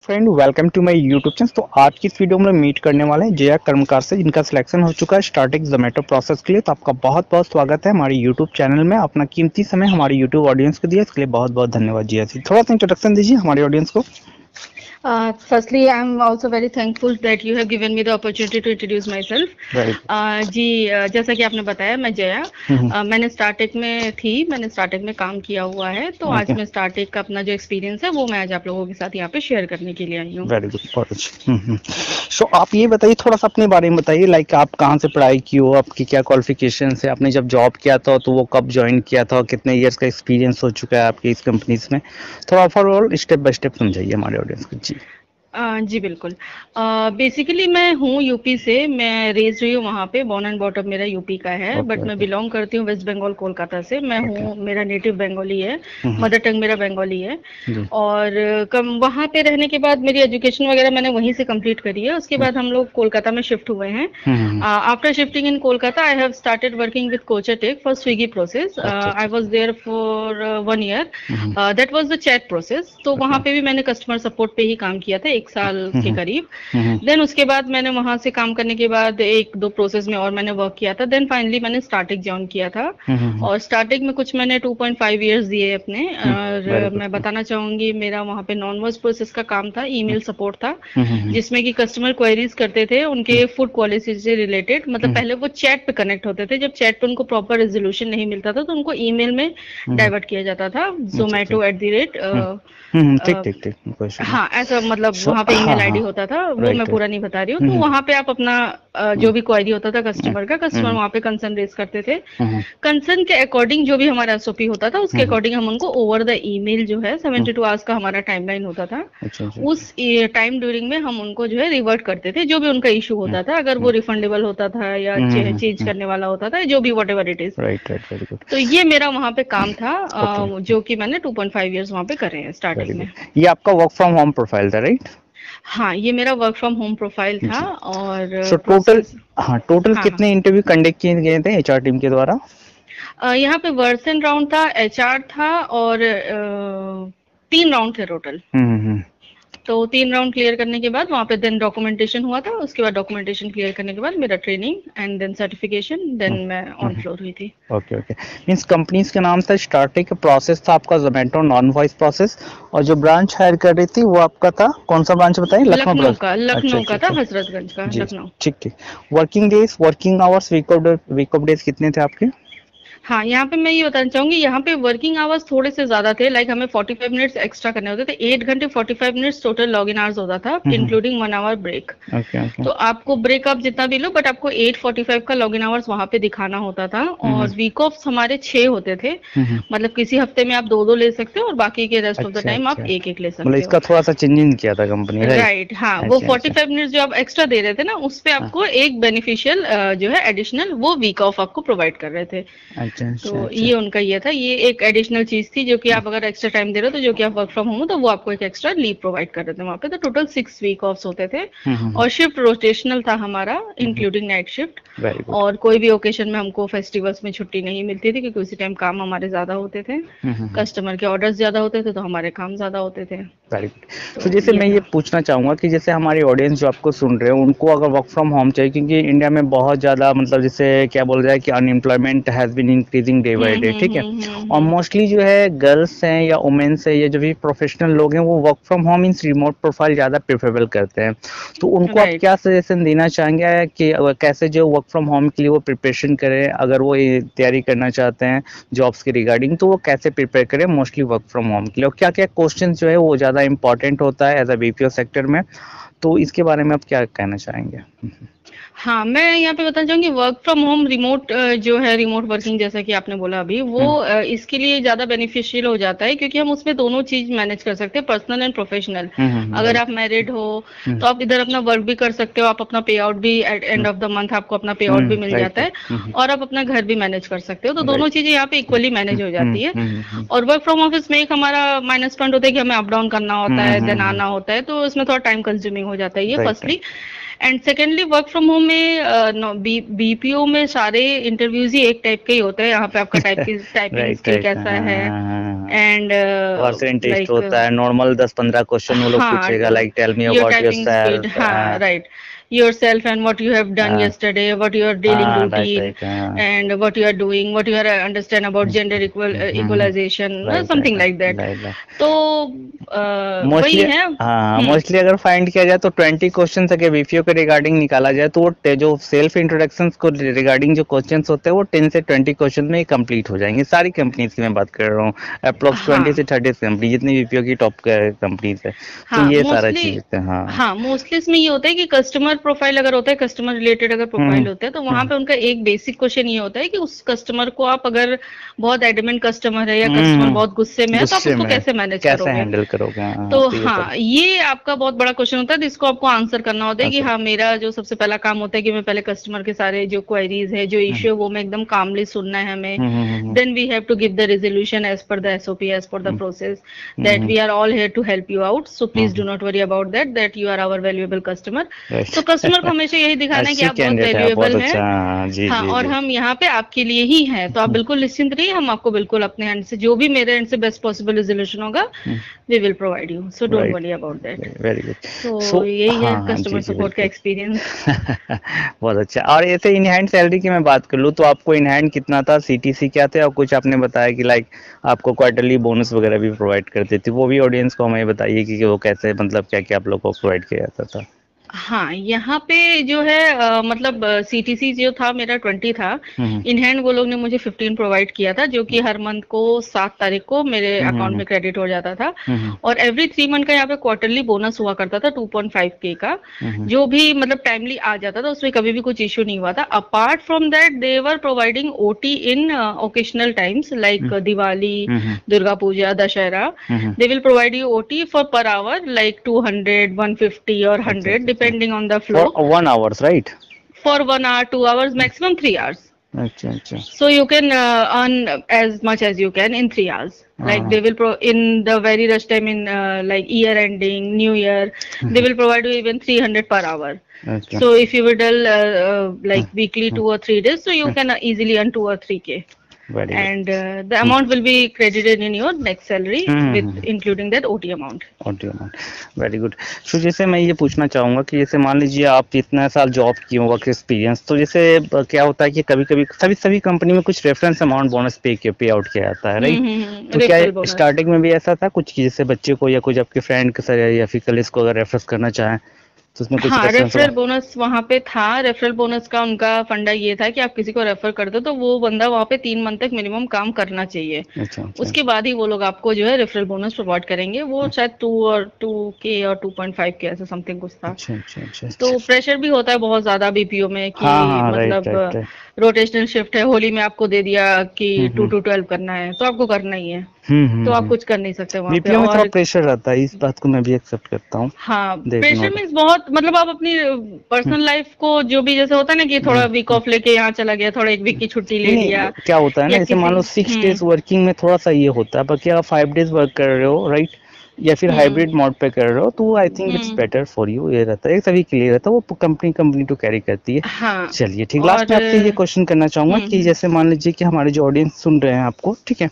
Friend welcome to my YouTube channel. तो आज की इस वीडियो में मीट करने वाले हैं जया कर्मकार से, जिनका सिलेक्शन हो चुका है स्टार्टिंग जोमेटो प्रोसेस के लिए। तो आपका बहुत बहुत स्वागत है हमारे यूट्यूब चैनल में। अपना कीमती समय हमारे यूट्यूब ऑडियंस को दिया, इसके लिए बहुत बहुत धन्यवाद जया जी। थोड़ा सा इंट्रोडक्शन दीजिए हमारे ऑडियंस को। Firstly, I'm also very thankful that you have given me the opportunity to introduce myself. Right. जी, जैसा कि आपने बताया, मैं जया। मैंने स्टार्टेक में काम किया हुआ है, तो आज मैं स्टार्टेक का अपना जो एक्सपीरियंस है वो मैं आज आप लोगों के साथ यहाँ पे शेयर करने के लिए आई हूँ। वेरी गुड, बहुत अच्छा। सो आप ये बताइए, थोड़ा सा अपने बारे में बताइए, लाइक आप कहाँ से पढ़ाई की हो, आपकी क्या क्वालिफिकेशन है, आपने जब जॉब किया था तो वो कब ज्वाइन किया था, कितने इयर्स का एक्सपीरियंस हो चुका है आपकी इस कंपनीज में। थोड़ा ओवरऑल स्टेप बाय स्टेप समझाइए हमारे ऑडियंस को जी। जी बिल्कुल। बेसिकली मैं हूँ यूपी से, मैं रेज हुई हूँ वहाँ पे, बॉर्न एंड बॉटम मेरा यूपी का है। बट मैं बिलोंग करती हूँ वेस्ट बंगाल कोलकाता से। मैं हूँ, मेरा नेटिव बंगाली है, मदर टंग मेरा बंगाली है। और वहाँ पे रहने के बाद मेरी एजुकेशन वगैरह मैंने वहीं से कंप्लीट करी है। उसके बाद हम लोग कोलकाता में शिफ्ट हुए हैं। After shifting in Kolkata I have started working with कोचाटेक for Swiggy process. I was there for 1 year. That was the chat process. तो वहाँ पे भी मैंने कस्टमर सपोर्ट पे ही काम किया था 1 साल के करीब। देन उसके बाद मैंने वहां से काम करने के बाद 1-2 प्रोसेस में और मैंने वर्क किया था। देन फाइनली मैंने स्टार्टिंग ज्वाइन किया था। और स्टार्टिंग में कुछ मैंने 2.5 इयर्स दिए अपने। और मैं बताना चाहूंगी, मेरा वहां पे नॉन वॉइस प्रोसेस का काम था, ईमेल सपोर्ट था, जिसमें कि कस्टमर क्वेरीज करते थे उनके फूड क्वालिटी से रिलेटेड। मतलब पहले वो चैट पे कनेक्ट होते थे, जब चैट पे उनको प्रॉपर रेजोल्यूशन नहीं मिलता था तो उनको ईमेल में डाइवर्ट किया जाता था, zomato@. हाँ, ऐसा मतलब वहाँ पे ईमेल आईडी होता था, वो मैं पूरा नहीं बता रही हूँ। तो वहाँ पे आप अपना जो भी क्वेरी होता था कस्टमर वहाँ पे कंसर्न रेज करते थे। कंसर्न के अकॉर्डिंग जो भी हमारा एसओपी होता था उसके अकॉर्डिंग हम उनको ओवर द ईमेल जो है 72 आवर्स का हमारा टाइमलाइन होता था। उस टाइम ड्यूरिंग में हम उनको जो है रिवर्ट करते थे, जो भी उनका इशू होता था, अगर वो रिफंडेबल होता था या चेंज करने वाला होता था, जो भी व्हाटएवर इट इज। तो ये मेरा वहाँ पे काम था, जो कि मैंने 2.5 इयर्स वहाँ पे करे हैं स्टार्टिंग में। ये आपका वर्क फ्रॉम होम प्रोफाइल था, राइट? हाँ, ये मेरा वर्क फ्रॉम होम प्रोफाइल था। और टोटल कितने इंटरव्यू कंडक्ट किए गए थे एचआर टीम के द्वारा? यहाँ पे वर्सन राउंड था, एचआर था, और 3 राउंड थे टोटल। तो 3 राउंड क्लियर करने के बाद वहाँ पे देन डॉक्यूमेंटेशन हुआ था। उसके बाद डॉक्यूमेंटेशन क्लियर करने के बाद मेरा training and then certification, then मैं ऑन फ्लोर हुई थी। ओके। मींस कंपनीज का नाम था स्टार्टिंग, प्रोसेस था आपका जोमेटो नॉन वॉइस प्रोसेस, और जो ब्रांच हायर कर रही थी वो आपका था कौन सा ब्रांच बताइए? लखनऊ का था, हजरतगंज का लखनऊ। ठीक। Working days, working hours, week off days कितने थे आपके? हाँ, यहाँ पे मैं ये बताना चाहूंगी, यहाँ पे वर्किंग आवर्स थोड़े से ज्यादा थे। लाइक हमें 45 मिनट्स एक्स्ट्रा करने होते थे। 8 घंटे 45 मिनट्स टोटल लॉगिन आवर्स होता था, इंक्लूडिंग 1 आवर ब्रेक। तो आपको ब्रेक आप जितना भी लो, बट आपको 8:45 का लॉगिन आवर्स वहाँ पे दिखाना होता था। और वीक ऑफ हमारे 6 होते थे। मतलब किसी हफ्ते में आप 2 ले सकते हो और बाकी के रेस्ट ऑफ द टाइम आप 1 ले सकते हो। इसका थोड़ा सा चेंजिंग किया था कंपनी, राइट? हाँ, वो 45 मिनट्स जो आप एक्स्ट्रा दे रहे थे ना, उस पे आपको एक बेनिफिशियल जो है एडिशनल वो वीक ऑफ आपको प्रोवाइड कर रहे थे। तो ये उनका ये था, ये एक एडिशनल चीज थी, जो कि आप अगर एक्स्ट्रा टाइम दे रहे हो तो जो कि आप वर्क फ्रॉम होम हो तो वो आपको एक एक्स्ट्रा लीव प्रोवाइड कर रहे थे वहाँ पे। तो टोटल 6 वीक ऑफ्स होते थे। और शिफ्ट रोटेशनल था हमारा, इंक्लूडिंग नाइट शिफ्ट। और कोई भी ओकेजन में हमको फेस्टिवल्स में छुट्टी नहीं मिलती थी, क्योंकि उसी टाइम काम हमारे ज्यादा होते थे, कस्टमर के ऑर्डर्स ज्यादा होते थे, तो हमारे काम ज्यादा होते थे। Very good. तो जैसे मैं ये पूछना चाहूंगा कि जैसे हमारी ऑडियंस जो आपको सुन रहे हो उनको अगर वर्क फ्रॉम होम चाहिए, क्योंकि इंडिया में बहुत ज्यादा मतलब जैसे क्या बोल रहा है कि unemployment has been increasing day by day, ठीक है? और मोस्टली जो है गर्ल्स हैं या वुमेन्स है या जो भी प्रोफेशनल लोग हैं वो work from home in remote profile ज्यादा प्रेफरेबल करते हैं। तो उनको आप क्या सजेशन देना चाहेंगे कि कैसे जो वर्क फ्रॉम होम के लिए वो प्रिपरेशन करें, अगर वो तैयारी करना चाहते हैं जॉब्स के रिगार्डिंग, तो वो कैसे प्रिपेयर करें मोस्टली वर्क फ्रॉम होम के लिए, और क्या क्या क्वेश्चन जो है वो ज्यादा इंपॉर्टेंट होता है एज अ बीपीओ सेक्टर में? तो इसके बारे में आप क्या कहना चाहेंगे? हाँ, मैं यहाँ पे बताना चाहूंगी, वर्क फ्रॉम होम रिमोट जो है, रिमोट वर्किंग जैसा कि आपने बोला अभी, वो इसके लिए ज्यादा बेनिफिशियल हो जाता है, क्योंकि हम उसमें दोनों चीज मैनेज कर सकते हैं, पर्सनल एंड प्रोफेशनल। अगर आप मैरिड हो तो आप इधर अपना वर्क भी कर सकते हो, आप अपना पे आउट भी at end of the month आपको अपना पे आउट भी मिल जाता है, और आप अपना घर भी मैनेज कर सकते हो। तो दोनों चीजें यहाँ पे इक्वली मैनेज हो जाती है। और वर्क फ्रॉम ऑफिस में एक हमारा माइनस पॉइंट होता है कि हमें अप डाउन करना होता है, देन आना होता है, तो इसमें थोड़ा टाइम कंज्यूमिंग हो जाता है ये firstly. And secondly work from home में बीपीओ में सारे इंटरव्यूज ही एक टाइप के ही होते हैं। यहाँ पे आपका टाइपिंग राइट स्किल राइट। कैसा है एंड पर्सेंट टेस्ट लाइक होता है, नॉर्मल 10-15 क्वेश्चन वो लोग हाँ पूछेगा, like tell me your about typing speed, yourself. हाँ right, yourself and what you have done yesterday, what your daily हाँ राइट routine राइट। हाँ and what you are doing, what you are understand about gender equalization, right something right like that। Right right. तो वही mostly है। हाँ, mostly अगर find किया जाए तो 20 क्वेश्चन अगर बीपीओ के रिगार्डिंग निकाला जाए तो वो जो सेल्फ इंट्रोडक्शन को रिगार्डिंग जो क्वेश्चंस होते हैं वो 10 से 20 क्वेश्चन में ही कंप्लीट हो जाएंगे। सारी कंपनीज की मैं बात कर रहा हूँ, अप्रोक्स 20 से 30 कंपनी जितनी बीपीओ की टॉप कंपनीज है, तो हाँ ये सारा मोस्टली, चीज है। हाँ हाँ मोस्टली इसमें ये होता है कि कस्टमर प्रोफाइल अगर होता है, कस्टमर रिलेटेड अगर प्रोफाइल होता है, तो वहां पे उनका एक बेसिक क्वेश्चन ये होता है कि उस कस्टमर को आप अगर बहुत एडमेंट कस्टमर है या कस्टमर बहुत गुस्से में है तो आप उसको कैसे मैनेज कैसे करोगे, हैंडल करोगे। हाँ, तो ये हाँ ये आपका बहुत बड़ा क्वेश्चन होता है जिसको आपको आंसर करना होता है कि हाँ मेरा जो सबसे पहला काम होता है कि मैं पहले कस्टमर के सारे जो क्वेरीज है, जो इश्यू है, वो मैं एकदम कामली सुनना है हमें। Then we have to give the resolution as per the SOP, as per the process, that we are all here to help you out, so please do not worry about that you are our valuable customer. तो customer को हमेशा यही दिखाना है कि आप बहुत valuable हैं, हाँ, और हम यहाँ पे आपके लिए ही हैं, तो आप बिल्कुल निश्चिंत रहिए, हम आपको बिल्कुल अपने एंड से जो भी मेरे एंड से बेस्ट पॉसिबल रेजोल्यूशन होगा we will provide you, so don't worry about that. Very good. तो यही है कस्टमर सपोर्ट का एक्सपीरियंस। बहुत अच्छा। और ऐसे इन हैंड सैलरी की मैं बात कर लूँ तो आपको इन हैंड कितना था, सीटीसी क्या थे, और कुछ आपने बताया कि लाइक आपको क्वार्टरली बोनस वगैरह भी प्रोवाइड करते थे, वो भी ऑडियंस को हमें बताइए कि वो कैसे, मतलब क्या क्या आप लोग को प्रोवाइड किया जाता था। हाँ यहाँ पे जो है मतलब सीटीसी जो था मेरा 20 था, इन हैंड वो लोग ने मुझे 15 प्रोवाइड किया था, जो कि हर मंथ को 7 तारीख को मेरे अकाउंट में क्रेडिट हो जाता था। और एवरी 3 मंथ का यहाँ पे क्वार्टरली बोनस हुआ करता था 2.5K का, जो भी मतलब टाइमली आ जाता था, उसमें कभी भी कुछ इश्यू नहीं हुआ था। Apart from that they were providing OT in occasional times like Diwali, Durga Puja, Dussehra, they will provide you OT for per hour like 200, 150 और 100 depending on the flow. For 1 hours, right? For 1 hour, 2 hours, maximum 3 hours. अच्छा। So you can earn as much as you can in 3 hours. Like they will in the very rush time in like year ending, New Year, they will provide you even 300 per hour. Okay. So if you will do like weekly 2 or 3 days, so you can easily earn 2 or 3K. And the amount will be credited in your next salary with including that OT amount. OT amount, very good. So जैसे मैं ये पूछना चाहूँगा कि जैसे मान लीजिए आप इतना साल जॉब किए हो, वर्क एक्सपीरियंस, तो जैसे क्या होता है कि कभी-कभी सभी कंपनी में कुछ रेफरेंस अमाउंट बोनस पे आउट किया जाता है, राइट? तो क्या स्टार्टिंग में भी ऐसा था कुछ कि जैसे बच्चे को या कुछ आपके फ्रेंड के या फिर कलीग्स को अगर रेफरेंस करना चाहें तो उसमें कुछ हाँ रेफरल बोनस वहाँ पे था। रेफरल बोनस का उनका फंडा ये था कि आप किसी को रेफर कर दो तो वो बंदा वहाँ पे 3 मंथ तक मिनिमम काम करना चाहिए। अच्छा। उसके बाद ही वो लोग आपको जो है रेफरल बोनस प्रोवाइड करेंगे। वो शायद 2K और 2.5K ऐसा समथिंग कुछ था। अच्छा। तो प्रेशर भी होता है बहुत ज्यादा बीपीओ में कि मतलब रोटेशनल शिफ्ट है, होली में आपको दे दिया कि 2 to 12 करना है तो आपको करना ही है, तो आप कुछ कर नहीं सकते वहाँ पे। और थोड़ा प्रेशर रहता है, इस बात को मैं भी एक्सेप्ट करता हूँ। हाँ प्रेशर मीन्स बहुत मतलब आप अपनी पर्सनल लाइफ को जो भी जैसे होता है ना कि थोड़ा वीक ऑफ लेके यहाँ चला गया, थोड़ा 1 वीक की छुट्टी ले लिया। क्या होता है ना, जैसे मान लो 6 डेज वर्किंग में थोड़ा सा ये होता है, बाकी आप 5 डेज वर्क कर रहे हो, राइट, या फिर हाइब्रिड मोड पे कर रहे हो, तो I think it's better for you. ये रहता है, सभी के लिए रहता है, वो कंपनी टू कैरी करती है। हाँ। चलिए ठीक, लास्ट में आपसे ये क्वेश्चन करना चाहूंगा कि जैसे मान लीजिए कि हमारे जो ऑडियंस सुन रहे हैं आपको, ठीक है,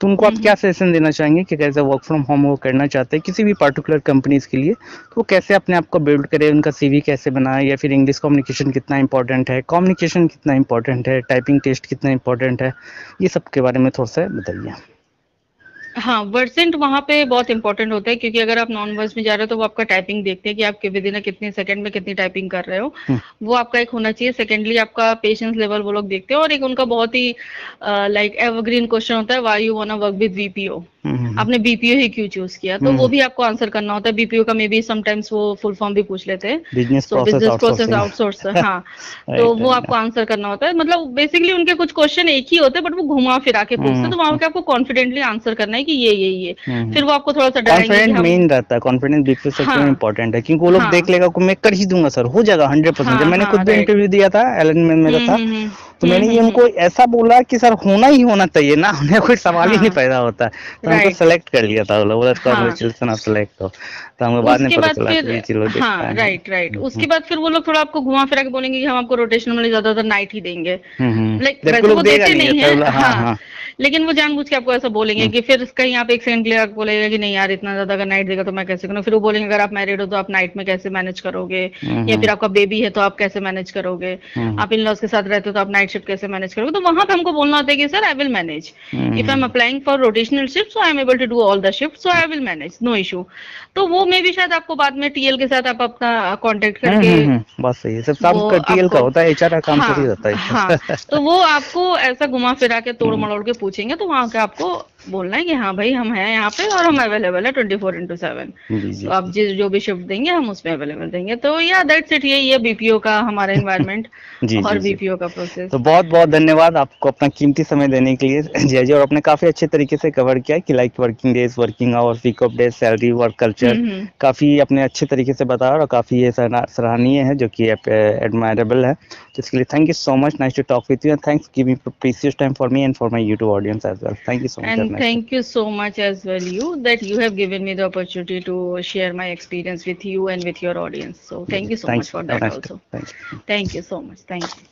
तो उनको आप क्या सजेशन देना चाहेंगे कि कैसे वर्क फ्रॉम होम वो करना चाहते हैं किसी भी पर्टिकुलर कंपनीज के लिए, तो वो कैसे अपने आप को बिल्ड करे, उनका सीवी कैसे बनाए, या फिर इंग्लिश कम्युनिकेशन कितना इंपॉर्टेंट है, कम्युनिकेशन कितना इंपॉर्टेंट है, टाइपिंग टेस्ट कितना इंपॉर्टेंट है, ये सब के बारे में थोड़ा सा बताइए। हाँ वर्सेंट वहाँ पे बहुत इंपॉर्टेंट होता है, क्योंकि अगर आप नॉन वर्स में जा रहे हो तो वो आपका टाइपिंग देखते हैं कि आप विद इन कितने सेकंड में कितनी टाइपिंग कर रहे हो, वो आपका एक होना चाहिए। सेकेंडली आपका पेशेंस लेवल वो लोग देखते हैं, और एक उनका बहुत ही लाइक एवरग्रीन क्वेश्चन होता है, why you want to work with BPO, आपने बीपीओ ही क्यों चूज किया, तो वो भी आपको आंसर करना होता है। बीपीओ का मे बी समटाइम्स वो फुल फॉर्म भी पूछ लेते हैं, बिजनेस प्रोसेस आउटसोर्स। हाँ तो वो आपको आंसर करना होता है। मतलब बेसिकली उनके कुछ क्वेश्चन एक ही होते हैं बट वो घुमा फिरा के पूछते हैं, तो वहां पे आपको कॉन्फिडेंटली आंसर करना है कि ये फिर वो आपको थोड़ा सा कॉन्फिडेंट मेन रहता है। कॉन्फिडेंस बीपीओ सबसे इंपॉर्टेंट है, क्योंकि वो लोग देख लेगा मैं कर ही दूंगा सर, हो जाएगा 100%। मैंने खुद भी इंटरव्यू दिया था, एलन में मेरा था, तो मैंने ये उनको ऐसा बोला कि सर होना ही होना चाहिए ना, उन्हें कोई सवाल ही नहीं पैदा होता। तो हमको राइट। सेलेक्ट कर लिया था, बोला हाँ कांग्रेचुलेशन आप सेलेक्ट हो। तो हमको बाद में उसके पता बाद चला कि फिर ये चलो देखते हाँ हैं। राइट राइट, उसके बाद फिर वो लोग थोड़ा आपको घुमा फिरा के बोलेंगे कि हम आपको रोटेशनल में ज्यादातर नाइट ही देंगे। लाइक जबकि वैसे लोग वो देगा देते नहीं नहीं ऐसा है, बोला, हाँ हाँ, हाँ। लेकिन वो जानबूझ के आपको ऐसा बोलेंगे हम्म, कि फिर कहीं आप एक सेकंड के लिए आपको बोलेगा कि नहीं यार इतना ज्यादा अगर नाइट देगा तो मैं कैसे करूँ, फिर वो बोलेंगे अगर आप मैरिड हो तो आप नाइट में कैसे मैनेज करोगे, या हम्म, फिर आपका बेबी है तो आप कैसे मैनेज करोगे, हम्म, आप इन लॉज के साथ रहते हो तो आप नाइट शिफ्ट कैसे मैनेज करोगे। तो वहां पे हमको बोलना होता है कि sir I will manage, if I am hmm, applying for rotational shift so I am able to do all the shift, so I will manage, no issue. तो वो मे भी शायद आपको बाद में टीएल के साथ आप अपना कांटेक्ट करके बात सही है, सब वो काम का टीएल का आपको, होता है, एचआर का काम थोड़ी हाँ होता है हाँ, इसमें। तो वो आपको ऐसा घुमा फिरा के तोड़ हम्म, मरोड़ के पूछेंगे, तो वहां के आपको बोलना है कि हाँ भाई हम हैं यहाँ पे और हम अवेलेबल है 24/7। जी तो जी आप जो भी शिफ्ट देंगे हम उसमें अवेलेबल देंगे। तो या दैट्स इट, यही है बीपीओ का हमारा एनवायरनमेंट जी और जी जी। बीपीओ का प्रोसेस। तो बहुत बहुत धन्यवाद आपको अपना कीमती समय देने के लिए जय जी, और आपने काफ़ी अच्छे तरीके से कवर किया कि like working days, working hours, week off days, salary, work culture, hmm. काफ़ी अपने अच्छे तरीके से बताया, और काफ़ी ये सराहनीय है, जो कि एडमायरेबल है। तो इसके लिए thank you so much, nice to talk with you, and thanks giving precious time for me and for my YouTube audience as well. Thank you so much, And nice. thank you so much as well, you, that you have given me the opportunity to share my experience with you and with your audience. So thank you so much thanks, for have that nice day, also. Thanks. Thank you so much. Thank you.